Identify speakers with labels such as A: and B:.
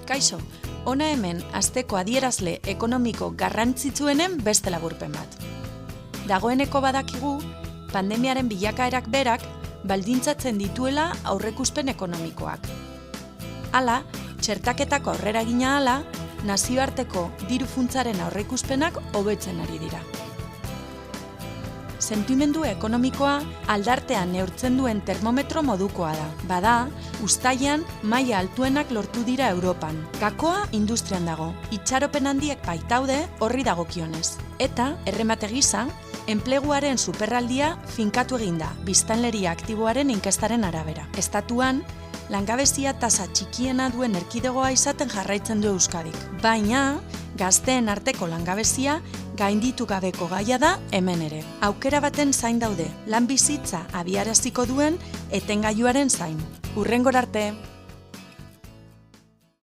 A: Kaixo, hona hemen asteko adierazle ekonomiko garrantzitsuenen beste laburpen bat. Dagoeneko badakigu, pandemiaren bilakaerak berak baldintzatzen dituela aurreikuspen ekonomikoak. Hala, txertaketako aurreragina hala, nazioarteko diru funtsaren aurreikuspenak hobetzen ari dira. Sentimendu ekonomikoa aldartean neurtzen duen termometro modukoa da. Bada, uztailean maila altuenak lortu dira Europan. Gakoa industrian dago, itxaropen handiek baitaude horri dagokionez. Eta, erremate gisa, enpleguaren superraldia finkatu egin da, biztanleria aktiboaren inkestaren arabera. Estatuan, langabezia tasa txikiena duen erkidegoa izaten jarraitzen du Euskadik. Baina, gazteen arteko langabezia gainditu gabeko gaia da hemen ere. Aukera baten zain daude, lan bizitza abiaraziko duen etengailuaren zain. Hurrengora arte!